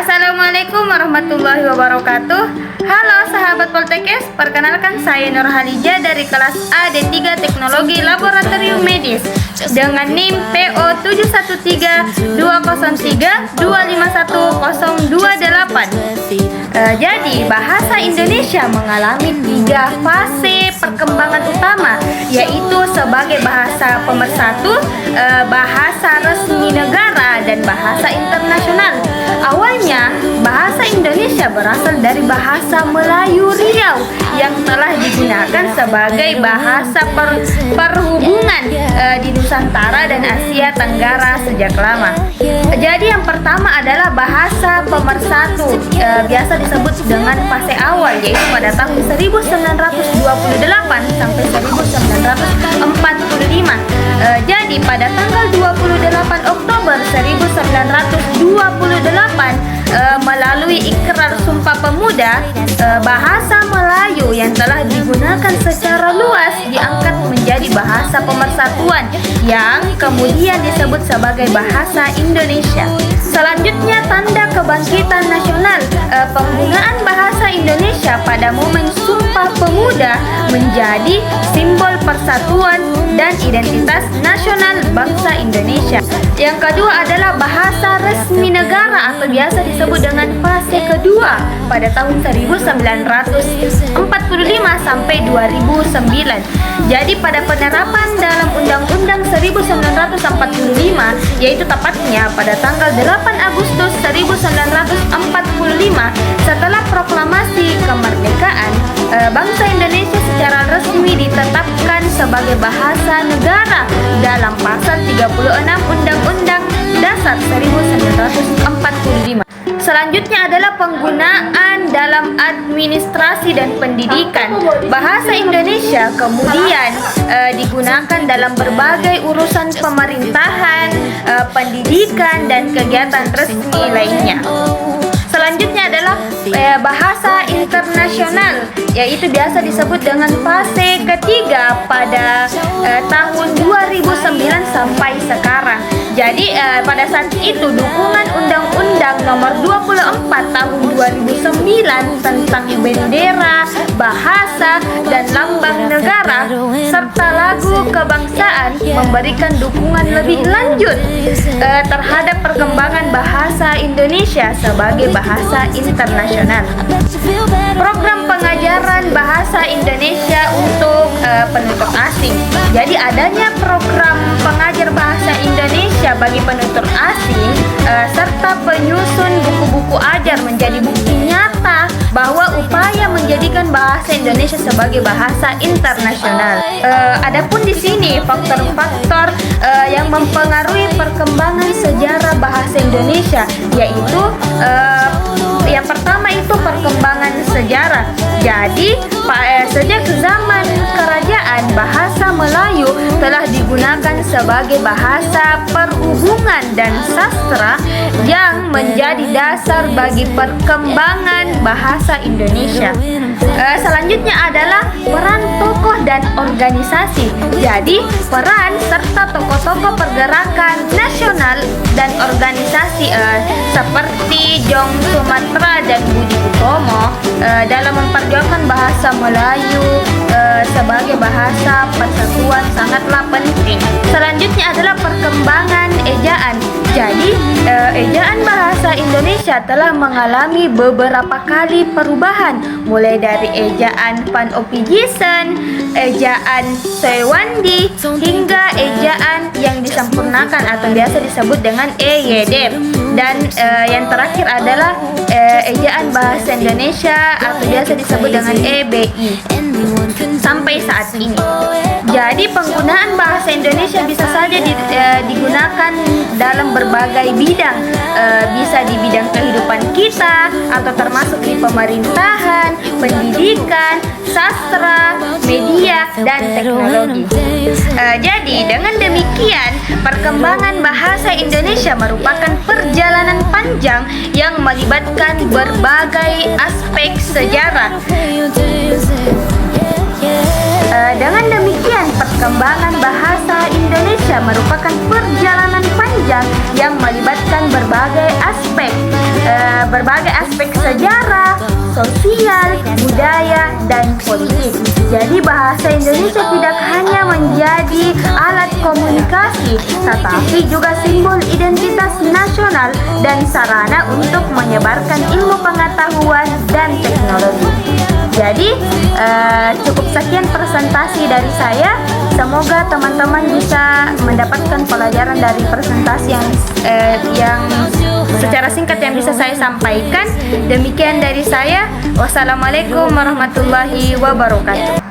Assalamualaikum warahmatullahi wabarakatuh. Halo sahabat Poltekkes, perkenalkan saya Nur Halija dari kelas A D3 Teknologi Laboratorium Medis dengan NIM PO 713251028. Jadi bahasa Indonesia mengalami 3 fase perkembangan utama, yaitu sebagai bahasa pemersatu, bahasa resmi negara, dan bahasa internasional. Awalnya bahasa Indonesia berasal dari bahasa Melayu Riau yang telah digunakan sebagai bahasa perhubungan di Nusantara dan Asia Tenggara sejak lama. Jadi yang pertama adalah bahasa pemersatu, biasa disebut dengan fase awal, yaitu pada tahun 1928 sampai 1945. Jadi pada tanggal 28 Oktober 1928 melalui Ikrar Sumpah Pemuda, bahasa Melayu yang telah digunakan secara luas diangkat menjadi bahasa pemersatuan yang kemudian disebut sebagai bahasa Indonesia. Selanjutnya, tanda kebangkitan nasional. Penggunaan bahasa Indonesia pada momen Sumpah Pemuda menjadi simbol persatuan dan identitas nasional bangsa Indonesia. Yang kedua adalah bahasa resmi negara atau biasa disebut dengan fase kedua pada tahun 1945 sampai 2009. Jadi pada penerapan dalam Undang-Undang 1945, yaitu tepatnya pada tanggal 8 Agustus 1945, setelah proklamasi kemerdekaan, bangsa Indonesia secara resmi ditetapkan sebagai bahasa negara dalam pasal 36 Undang-Undang Dasar 1945. Selanjutnya adalah penggunaan dalam administrasi dan pendidikan. Bahasa Indonesia kemudian digunakan dalam berbagai urusan pemerintahan, pendidikan, dan kegiatan resmi lainnya. Selanjutnya adalah bahasa internasional, yaitu biasa disebut dengan fase ketiga pada tahun 2009 sampai sekarang. Jadi pada saat itu dukungan Undang-Undang Nomor 24 Tahun 2009 tentang bendera, bahasa, dan lambang negara serta lagu kebangsaan memberikan dukungan lebih lanjut terhadap perkembangan bahasa Indonesia sebagai bahasa internasional. Program pengajaran bahasa Indonesia untuk penutur asing. Jadi adanya program pengajar bahasa Indonesia bagi penutur asing serta penyusun buku-buku ajar menjadi bukti nyata bahwa upaya menjadikan bahasa Indonesia sebagai bahasa internasional. Adapun di sini faktor-faktor yang mempengaruhi perkembangan sejarah bahasa Indonesia, yaitu yang pertama itu perkembangan sejarah. Jadi sejak zaman kerajaan, bahasa Melayu telah digunakan sebagai bahasa perhubungan dan sastra yang menjadi dasar bagi perkembangan bahasa Indonesia. Selanjutnya adalah peran tokoh dan organisasi. Jadi peran serta tokoh-tokoh pergerakan nasional dan organisasi seperti Jong Sumatera dan Budi Utomo dalam memperjuangkan bahasa Melayu sebagai bahasa persatuan sangatlah penting. Selanjutnya adalah perkembangan ejaan. Jadi ejaan bahasa Indonesia telah mengalami beberapa kali perubahan, mulai dari ejaan Pan-Opijisen, ejaan Sewandi, hingga ejaan yang disempurnakan atau biasa disebut dengan EYD. Dan yang terakhir adalah ejaan bahasa Indonesia atau biasa disebut dengan EBI sampai saat ini. Jadi penggunaan bahasa Indonesia bisa saja digunakan dalam berbagai bidang, bisa di bidang kehidupan kita atau termasuk di pemerintahan, pendidikan, sastra, media, dan teknologi. Jadi dengan demikian perkembangan bahasa Indonesia merupakan perjalanan panjang yang melibatkan berbagai aspek sejarah. Dengan demikian perkembangan bahasa Indonesia merupakan perjalanan panjang yang melibatkan berbagai aspek berbagai aspek sejarah, sosial, budaya, dan politik. Jadi bahasa Indonesia tidak hanya menjadi alat komunikasi, tetapi juga simbol identitas nasional dan sarana untuk menyebarkan ilmu pengetahuan dan teknologi. Jadi cukup sekian presentasi dari saya. Semoga teman-teman bisa mendapatkan pelajaran dari presentasi yang secara singkat yang bisa saya sampaikan. Demikian dari saya. Wassalamualaikum warahmatullahi wabarakatuh.